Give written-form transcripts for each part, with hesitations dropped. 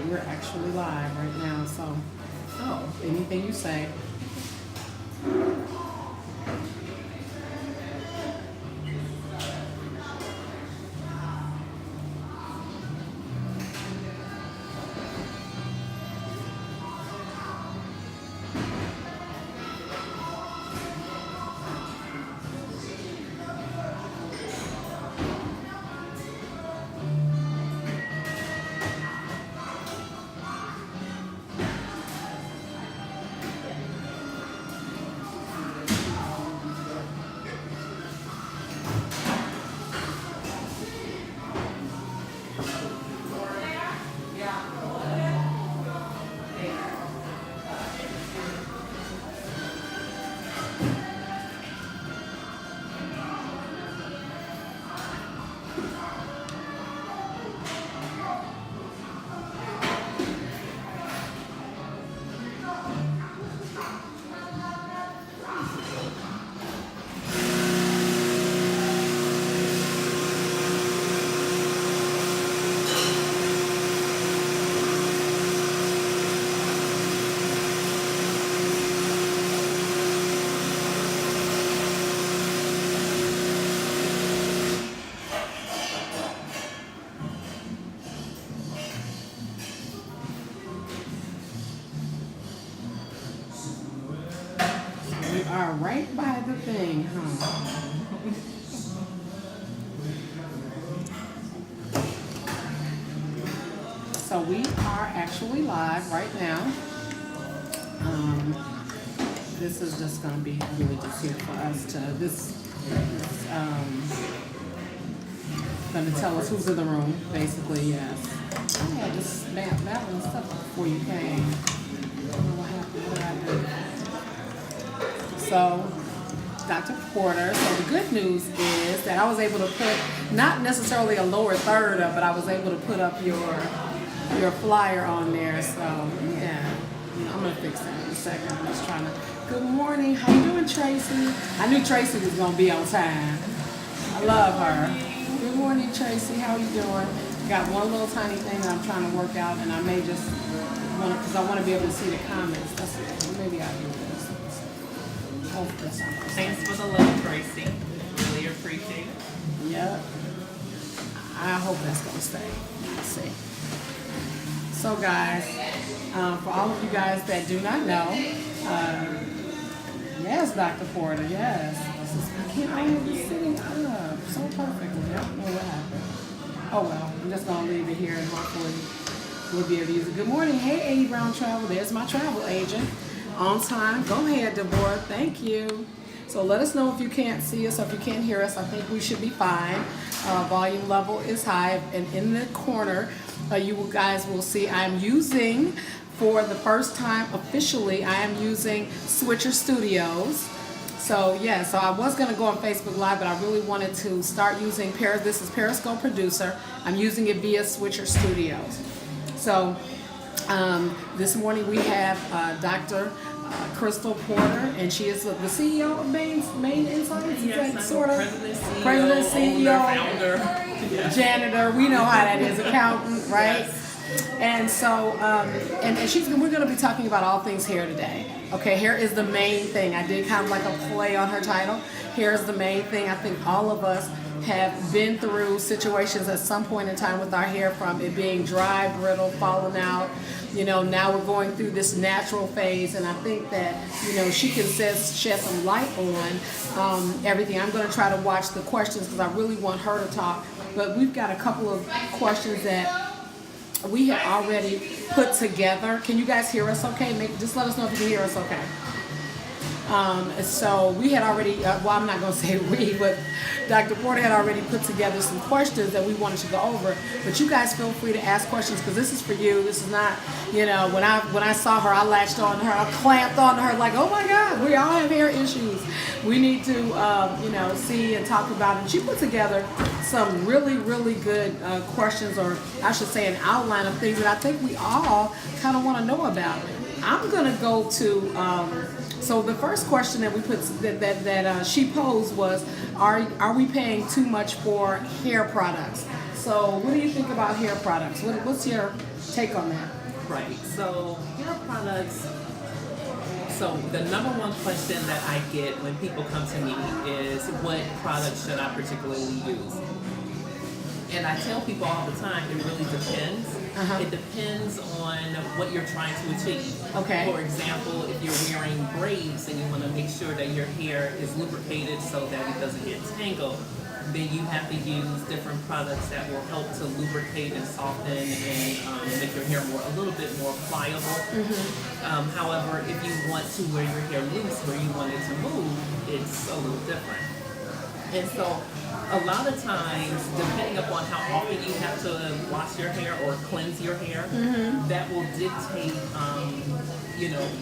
we're actually live right now. So, oh, anything you say. We are right by the thing, huh? So we are actually live right now. This is just going to be really just here for us to, going to tell us who's in the room, basically, yes. I had just battling stuff before you came. I don't know what happened. So, Dr. Porter, so the good news is that I was able to put, not necessarily a lower third up, but I was able to put up your flyer on there. So, yeah, I'm going to fix that in a second. I'm just trying to, good morning. How you doing, Tracy? I knew Tracy was going to be on time. I love her. Good morning, Tracy. How you doing? Got one little tiny thing that I'm trying to work out, and I may just want to, because I want to be able to see the comments. That's it. Maybe I'll do this. Hopefully something. Thanks for the love, Tracy. Really appreciate it. Yep. I hope that's going to stay. Let's see. So, guys, for all of you guys that do not know, yes, Dr. Porter, yes. I can't always be sitting up so perfectly. I don't know what happened. Oh, well, I'm just going to leave it here and hopefully we'll be able to use it. Good morning. Hey, 80 Brown Travel. There's my travel agent. On time. Go ahead, Deborah. Thank you. So let us know if you can't see us or if you can't hear us. I think we should be fine. Volume level is high. And in the corner, you guys will see I'm using, for the first time officially, I am using Switcher Studios. So yeah, so I was going to go on Facebook Live, but I really wanted to start using this is Periscope Producer. I'm using it via Switcher Studios. So this morning we have Dr. Crystal Porter, and she is the CEO of Main Insights. Yes, that sort of President, CEO, founder, yes. Janitor. We know how that is, accountant, right? Yes. And so, we're going to be talking about all things hair today. Okay, hair is the main thing. I did kind of like a play on her title. Hair is the main thing. I think all of us have been through situations at some point in time with our hair, from it being dry, brittle, falling out. Now we're going through this natural phase, and I think that, she can shed some light on everything. I'm going to try to watch the questions because I really want her to talk. But we've got a couple of questions that we have already put together. Can you guys hear us okay? Just let us know if you can hear us okay. So we had already, I'm not going to say we, but Dr. Porter had already put together some questions that we wanted to go over. But you guys feel free to ask questions, because this is for you. This is not, when I saw her, I latched on to her, I clamped on to her like, oh my God, we all have hair issues. We need to, see and talk about it. And she put together some really, really good questions, or I should say an outline of things that I think we all kind of want to know about. I'm going to go to, so the first question that we put that she posed was, are we paying too much for hair products? So what do you think about hair products? What's your take on that. Right. So hair products. So the number one question that I get when people come to me is, what products should I particularly use? And I tell people all the time, it really depends. It depends on what you're trying to achieve. Okay. For example, if you're wearing braids and you want to make sure that your hair is lubricated so that it doesn't get tangled, then you have to use different products that will help to lubricate and soften and make your hair a little bit more pliable. However, if you want to wear your hair loose where you want it to move, it's a little different. And so a lot of times, depending upon how often you have to wash your hair or cleanse your hair, that will dictate,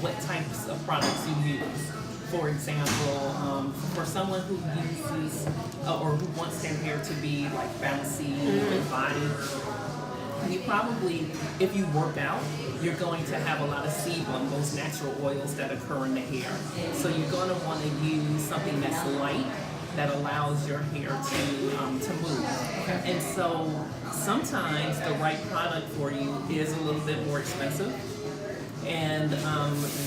what types of products you use. For example, for someone who uses or who wants their hair to be like bouncy and body, you probably, if you work out, you're going to have a lot of sebum, those natural oils that occur in the hair. So you're going to want to use something that's light, that allows your hair to move. And so sometimes the right product for you is a little bit more expensive. And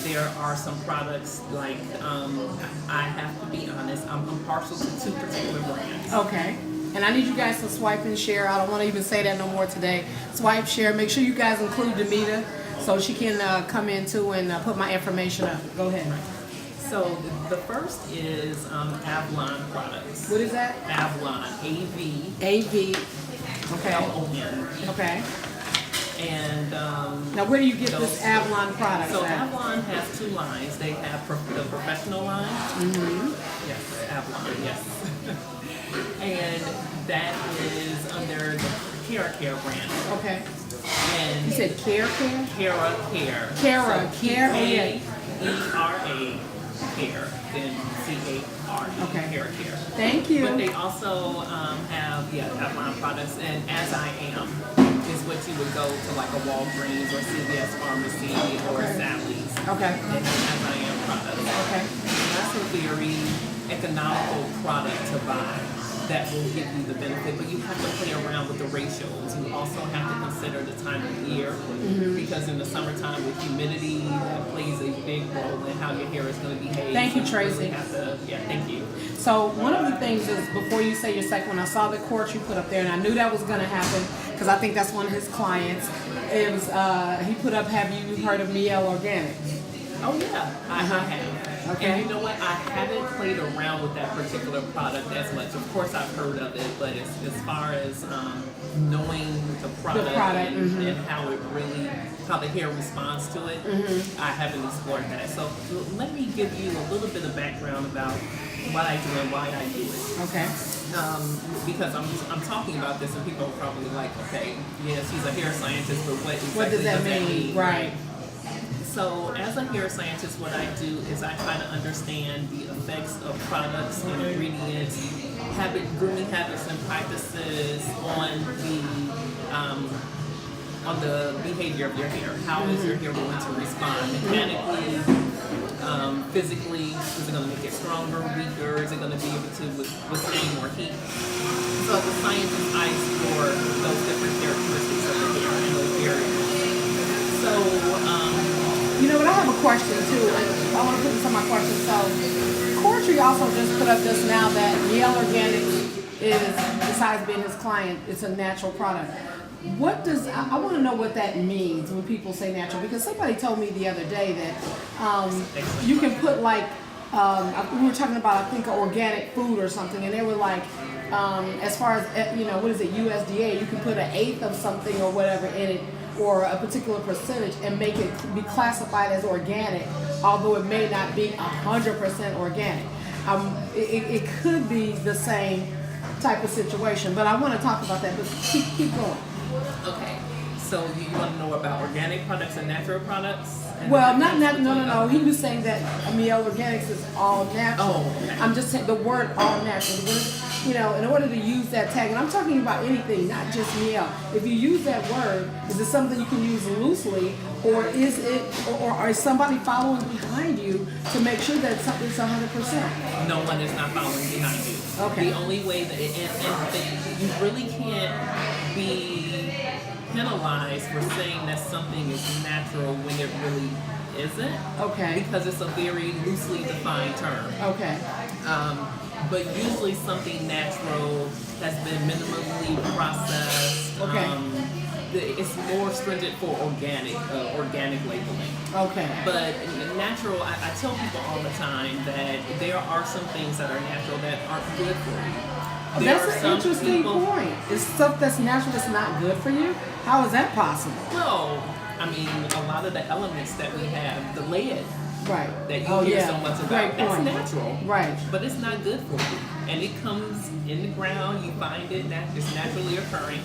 there are some products like, I have to be honest, I'm partial to two particular brands. Okay. And I need you guys to swipe and share. I don't want to even say that no more today. Swipe, share. Make sure you guys include Demita so she can come in too and put my information up. Go ahead. So the first is Avalon products. What is that? Avalon, A-V. A-V. Okay. L-O-N. Okay. And now, where do you get this Avalon product? So Avalon has two lines. They have the professional line. Yes, Avalon. Yes. And that is under the Care brand. Okay. And you said Care? Care. Care. Care. Care, then C-A-R-E, okay. Care. Thank you. But they also have, Avalon products, and As I Am is what you would go to like a Walgreens or CVS Pharmacy or Sally's. Okay. And As I Am products. Okay. And that's a very economical product to buy that will give you the benefit, but you have to play around with the ratios. You also have to consider the time of year, because in the summertime with humidity, that plays a big role in how your hair is going to behave. Thank you, so Tracy. really thank you. So one of the things is, before you say your second one, I saw the quote you put up there, and I knew that was going to happen because I think that's one of his clients. It was he put up, have you heard of Miel Organics? Oh yeah, I have. Okay. And you know what? I haven't played around with that particular product as much. Of course, I've heard of it, but as far as knowing the product, and how it really, how the hair responds to it, I haven't explored that. So let me give you a little bit of background about what I do and why I do it. Okay. Because I'm talking about this, and people are probably like, okay, yes, he's a hair scientist, but what exactly what does that mean? Right. So as a hair scientist, what I do is I try to understand the effects of products and ingredients, grooming habits and practices on the behavior of your hair. How is your hair going to respond mechanically, physically? Is it going to make it stronger, weaker? Is it going to be able to withstand more heat? So as a scientist, I explore those different characteristics of the hair and those areas. So, you know what, I have a question too. I want to put this on my question. So, Cortree also just put up just now that Miel Organics is, besides being his client, it's a natural product. What does, I want to know what that means when people say natural, because somebody told me the other day that you can put like, we were talking about, I think, organic food or something, and they were like, as far as, what is it, USDA, you can put 1/8 of something or whatever in it, or a particular percentage, and make it be classified as organic, although it may not be 100% organic. It could be the same type of situation, but I want to talk about that, but keep going. Okay, so you want to know about organic products and natural products? Well, no. He was saying that Miel Organics is all natural. Oh, okay. I'm just saying the word all natural. In order to use that tag, and I'm talking about anything, not just Miel. If you use that word, is it something you can use loosely, or is it, or is somebody following behind you to make sure that something's 100%? No one is not following behind you. Okay. The only way that you really can't be penalized for saying that something is natural when it really isn't. Okay. Because it's a very loosely defined term. Okay. But usually something natural has been minimally processed. Okay. It's more stringent for organic labeling. Okay. But natural, I tell people all the time that there are some things that are natural that aren't good for you. There That's are an some interesting people- point. Is stuff that's natural that's not good for you? How is that possible? Well, I mean, a lot of the elements that we have, the lead Right. that you hear so much about, Great that's point. natural. Right. But it's not good for you. And it comes in the ground, you find it, it's naturally occurring.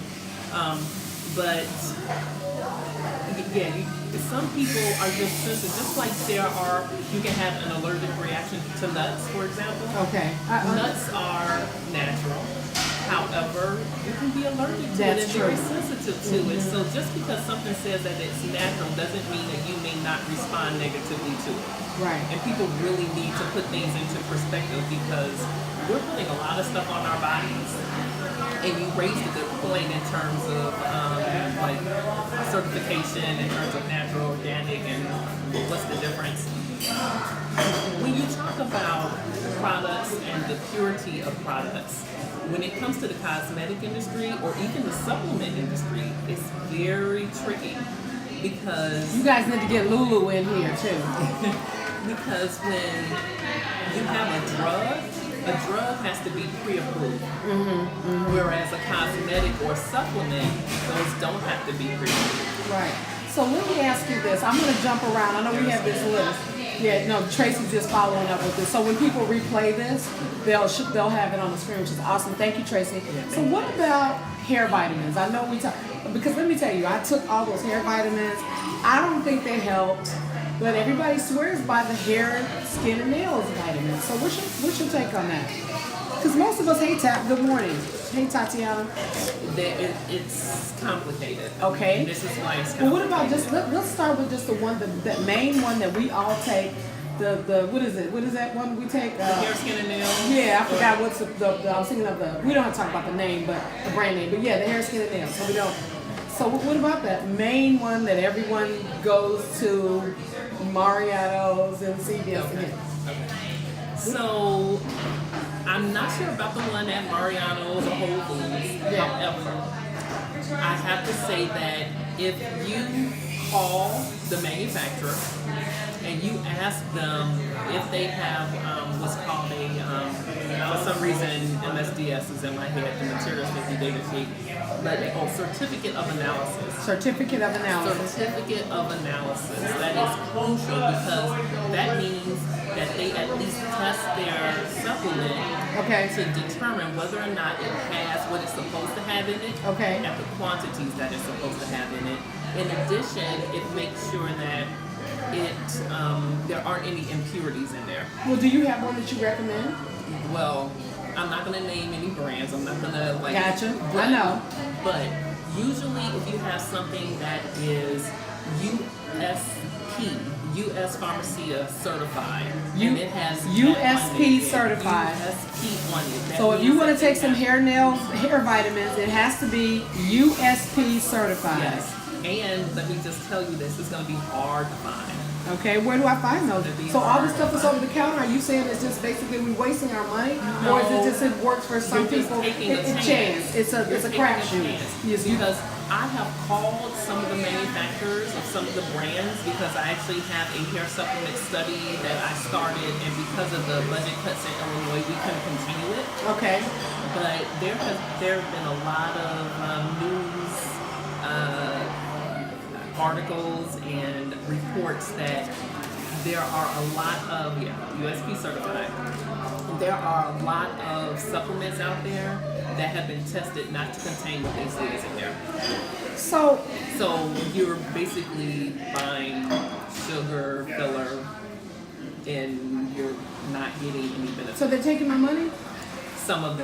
But yeah, some people are just sensitive. Just like you can have an allergic reaction to nuts, for example. Okay. Nuts are natural. However, you can be allergic to That's it and true. very sensitive to it. So just because something says that it's natural doesn't mean that you may not respond negatively to it. Right. And people really need to put things into perspective because we're putting a lot of stuff on our bodies. And you raised a good point in terms of like certification, in terms of natural, organic, and what's the difference. When you talk about products and the purity of products, when it comes to the cosmetic industry or even the supplement industry, it's very tricky because You guys need to get Lulu in here too. because when you have a drug has to be pre-approved. Whereas a cosmetic or supplement, those don't have to be pre-approved. Right. So let me ask you this. I'm going to jump around. I know we have this list. Yeah, no, Tracy's just following up with this. So when people replay this, they'll have it on the screen, which is awesome. Thank you, Tracy. So what about hair vitamins? I know we talk, because let me tell you, I took all those hair vitamins. I don't think they helped, but everybody swears by the hair, skin, and nails vitamins. So what's your take on that? Because most of us hate good morning. Hey, Tatiana. It's complicated. Okay. And this is why it's complicated. Well, what about just let's start with just the one, the main one that we all take. The what is it? What is that one we take? The hair, skin, and nails. Yeah, I forgot what's the I was thinking of the. We don't have to talk about the name, but the brand name. But yeah, the hair, skin, and nails. So we don't. So what about that main one that everyone goes to, Mariano's and CVS Okay. again? So I'm not sure about the one at Mariano's or Whole Foods. Yeah. However, I have to say that if you call the manufacturer and you ask them if they have what's called for some reason MSDS is in my head, the material safety data sheet, but certificate of analysis. Certificate of analysis. Certificate of analysis. That is crucial because that means that they at least test their supplement Okay. to determine whether or not it has what it's supposed to have in it Okay. at the quantities that it's supposed to have in it. In addition, it makes sure that there aren't any impurities in there. Well, do you have one that you recommend? Well, I'm not going to name any brands. I'm not going to like. Gotcha. I know. But usually, if you have something that is USP, U.S. Pharmacia certified, and it has USP certified. USP on it. That So if you means want to that take they some have- hair vitamins, it has to be USP certified. Yes. And let me just tell you this: it's going to be hard to find. Okay, where do I find those? It'd be So all hard this stuff to is find. over the counter. Are you saying it's just basically we wasting our money, or is it just it works for some You're just people? taking a It's chance. It's a You're taking crapshoot. chance. Yes, you. Because I have called some of the manufacturers of some of the brands because I actually have a hair supplement study that I started, and because of the budget cuts in Illinois, we couldn't continue it. Okay. But there have been a lot of news articles and reports that there are a lot of USP certified. There are a lot of supplements out there that have been tested not to contain what they say is in there. So So you're basically buying sugar filler, and you're not getting any benefit. they're taking my money? Some of them.